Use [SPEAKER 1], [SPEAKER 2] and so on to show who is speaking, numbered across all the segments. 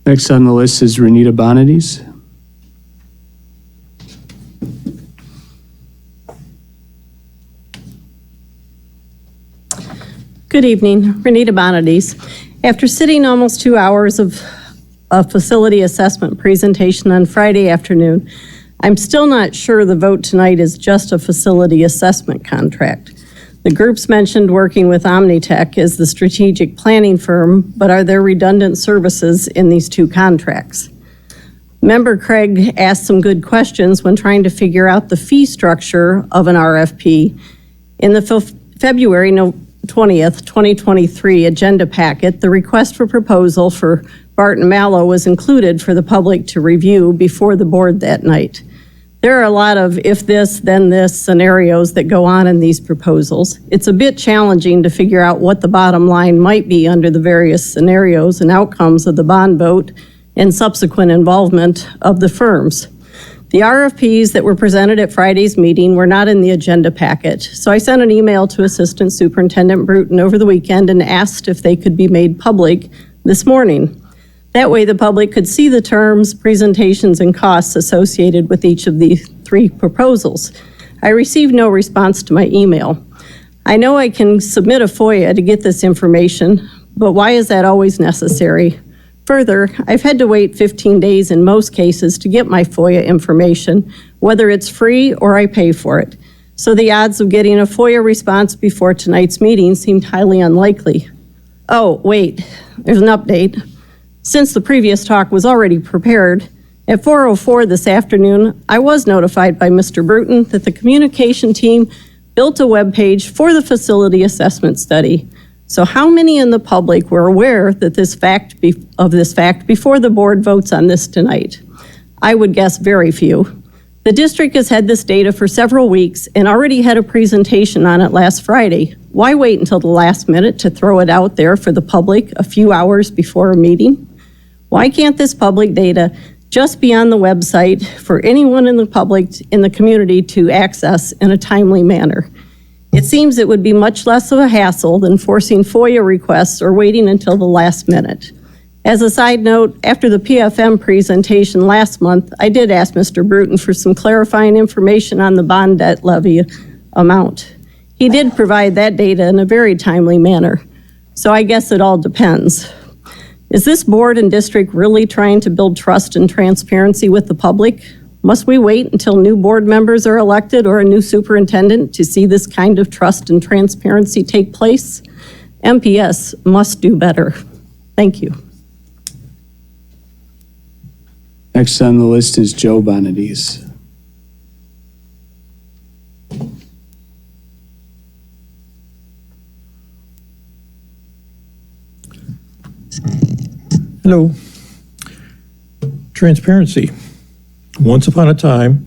[SPEAKER 1] Next on the list is Renita Bonadies.
[SPEAKER 2] Good evening, Renita Bonadies. After sitting almost 2 hours of a facility assessment presentation on Friday afternoon, I'm still not sure the vote tonight is just a facility assessment contract. The groups mentioned working with Omni Tech as the strategic planning firm, but are there redundant services in these two contracts? Member Craig asked some good questions when trying to figure out the fee structure of an RFP. In the February 20th, 2023 agenda packet, the request for proposal for Barton Malow was included for the public to review before the board that night. There are a lot of if this, then this scenarios that go on in these proposals. It's a bit challenging to figure out what the bottom line might be under the various scenarios and outcomes of the bond vote and subsequent involvement of the firms. The RFPs that were presented at Friday's meeting were not in the agenda packet, so I sent an email to Assistant Superintendent Bruton over the weekend and asked if they could be made public this morning. That way the public could see the terms, presentations, and costs associated with each of the three proposals. I received no response to my email. I know I can submit a FOIA to get this information, but why is that always necessary? Further, I've had to wait 15 days in most cases to get my FOIA information, whether it's free or I pay for it. So the odds of getting a FOIA response before tonight's meeting seemed highly unlikely. Oh, wait, there's an update. Since the previous talk was already prepared, at 4:04 this afternoon, I was notified by Mr. Bruton that the communication team built a web page for the facility assessment study. So how many in the public were aware that this fact before the board votes on this tonight? I would guess very few. The district has had this data for several weeks and already had a presentation on it last Friday. Why wait until the last minute to throw it out there for the public a few hours before a meeting? Why can't this public data just be on the website for anyone in the public, in the community to access in a timely manner? It seems it would be much less of a hassle than forcing FOIA requests or waiting until the last minute. As a side note, after the PFM presentation last month, I did ask Mr. Bruton for some clarifying information on the bond debt levy amount. He did provide that data in a very timely manner. So I guess it all depends. Is this board and district really trying to build trust and transparency with the public? Must we wait until new board members are elected or a new superintendent to see this kind of trust and transparency take place? MPS must do better. Thank you.
[SPEAKER 1] Next on the list is Joe Bonadies.
[SPEAKER 3] Hello. Transparency. Once upon a time,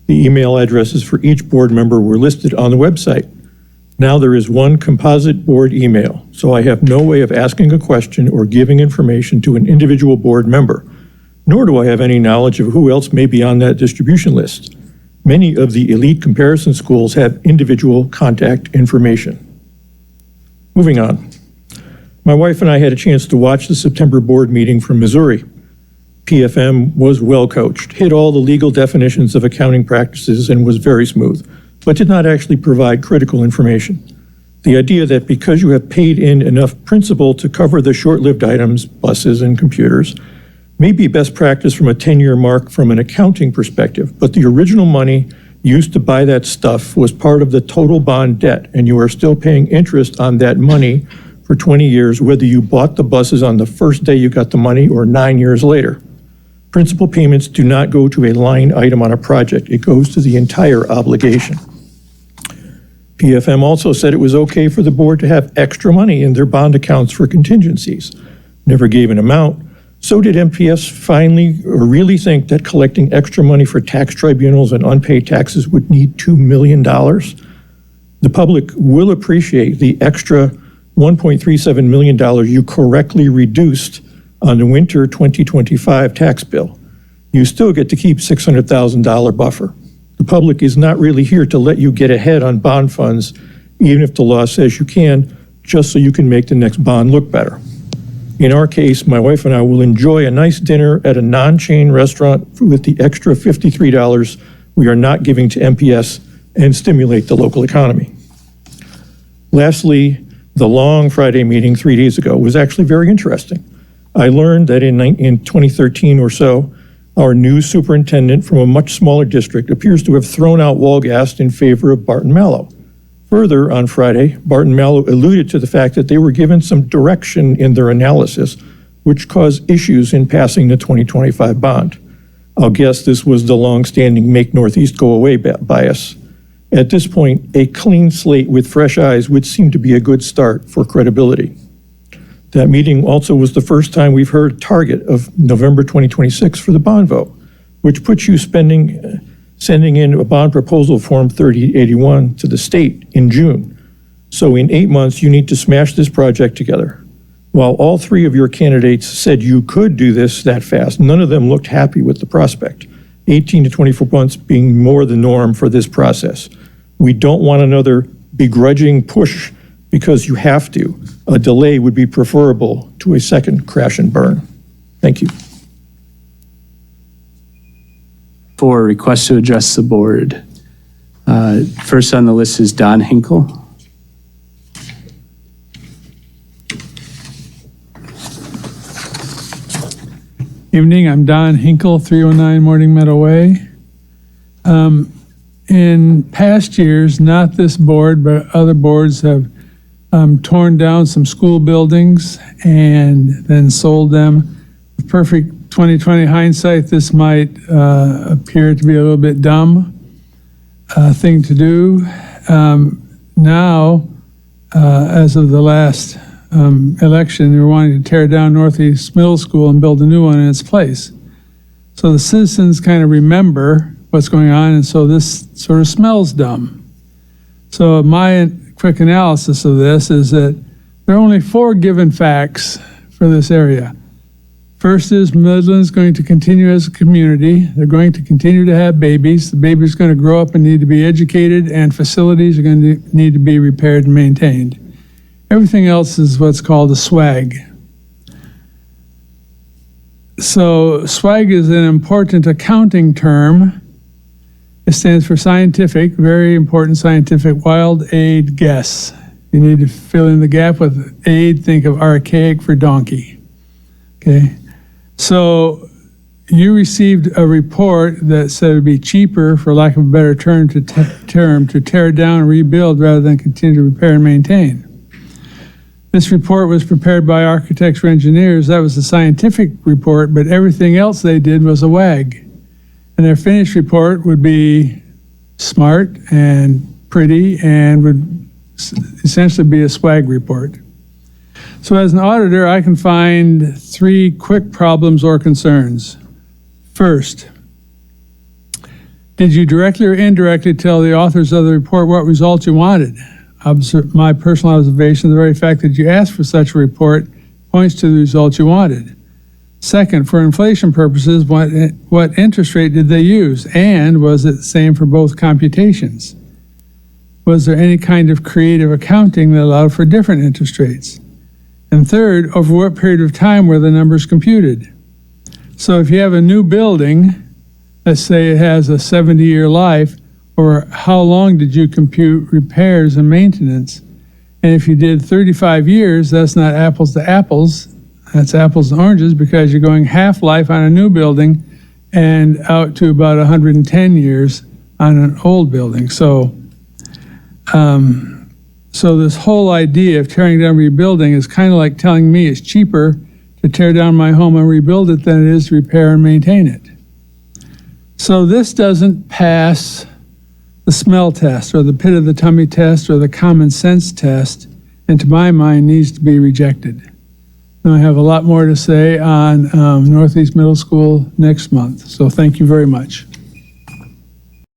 [SPEAKER 3] the email addresses for each board member were listed on the website. Now there is one composite board email, so I have no way of asking a question or giving information to an individual board member, nor do I have any knowledge of who else may be on that distribution list. Many of the elite comparison schools have individual contact information. Moving on. My wife and I had a chance to watch the September board meeting from Missouri. PFM was well coached, hit all the legal definitions of accounting practices, and was very smooth, but did not actually provide critical information. The idea that because you have paid in enough principal to cover the short-lived items, buses and computers, may be best practice from a 10-year mark from an accounting perspective, but the original money used to buy that stuff was part of the total bond debt, and you are still paying interest on that money for 20 years, whether you bought the buses on the first day you got the money or 9 years later. Principal payments do not go to a line item on a project. It goes to the entire obligation. PFM also said it was okay for the board to have extra money in their bond accounts for contingencies. Never gave an amount. So did MPS finally or really think that collecting extra money for tax tribunals and unpaid taxes would need $2 million? The public will appreciate the extra $1.37 million you correctly reduced on the winter 2025 tax bill. You still get to keep $600,000 buffer. The public is not really here to let you get ahead on bond funds, even if the law says you can, just so you can make the next bond look better. In our case, my wife and I will enjoy a nice dinner at a non-chain restaurant with the extra $53 we are not giving to MPS and stimulate the local economy. Lastly, the long Friday meeting 3 days ago was actually very interesting. I learned that in 2013 or so, our new superintendent from a much smaller district appears to have thrown out Walgast in favor of Barton Malow. Further, on Friday, Barton Malow alluded to the fact that they were given some direction in their analysis, which caused issues in passing the 2025 bond. I'll guess this was the long-standing Make Northeast Go Away bias. At this point, a clean slate with fresh eyes would seem to be a good start for credibility. That meeting also was the first time we've heard target of November 2026 for the bond vote, which puts you sending in a bond proposal form 3081 to the state in June. So in 8 months, you need to smash this project together. While all three of your candidates said you could do this that fast, none of them looked happy with the prospect, 18 to 24 months being more the norm for this process. We don't want another begrudging push because you have to. A delay would be preferable to a second crash and burn. Thank you.
[SPEAKER 1] For requests to address the board. First on the list is Don Hinkle.
[SPEAKER 4] Evening, I'm Don Hinkle, 309 Morning Meadow Way. In past years, not this board, but other boards have torn down some school buildings and then sold them. With perfect 2020 hindsight, this might appear to be a little bit dumb thing to do. Now, as of the last election, they were wanting to tear down Northeast Middle School and build a new one in its place. So the citizens kind of remember what's going on, and so this sort of smells dumb. So my quick analysis of this is that there are only 4 given facts for this area. First is Midland's going to continue as a community. They're going to continue to have babies. The babies are going to grow up and need to be educated, and facilities are going to need to be repaired and maintained. Everything else is what's called a swag. So swag is an important accounting term. It stands for scientific, very important scientific, wild aid guess. You need to fill in the gap with aid, think of archaic for donkey. Okay, so you received a report that said it would be cheaper, for lack of a better term, to tear down and rebuild rather than continue to repair and maintain. This report was prepared by architects or engineers. That was the scientific report, but everything else they did was a wag. And their finished report would be smart and pretty and would essentially be a swag report. So as an auditor, I can find 3 quick problems or concerns. First, did you directly or indirectly tell the authors of the report what results you wanted? My personal observation, the very fact that you asked for such a report points to the results you wanted. Second, for inflation purposes, what interest rate did they use? And was it the same for both computations? Was there any kind of creative accounting that allowed for different interest rates? And third, over what period of time were the numbers computed? So if you have a new building, let's say it has a 70-year life, or how long did you compute repairs and maintenance? And if you did 35 years, that's not apples to apples. That's apples and oranges, because you're going half life on a new building and out to about 110 years on an old building. So this whole idea of tearing down and rebuilding is kind of like telling me it's cheaper to tear down my home and rebuild it than it is to repair and maintain it. So this doesn't pass the smell test or the pit of the tummy test or the common sense test, and to my mind needs to be rejected. And I have a lot more to say on Northeast Middle School next month, so thank you very much.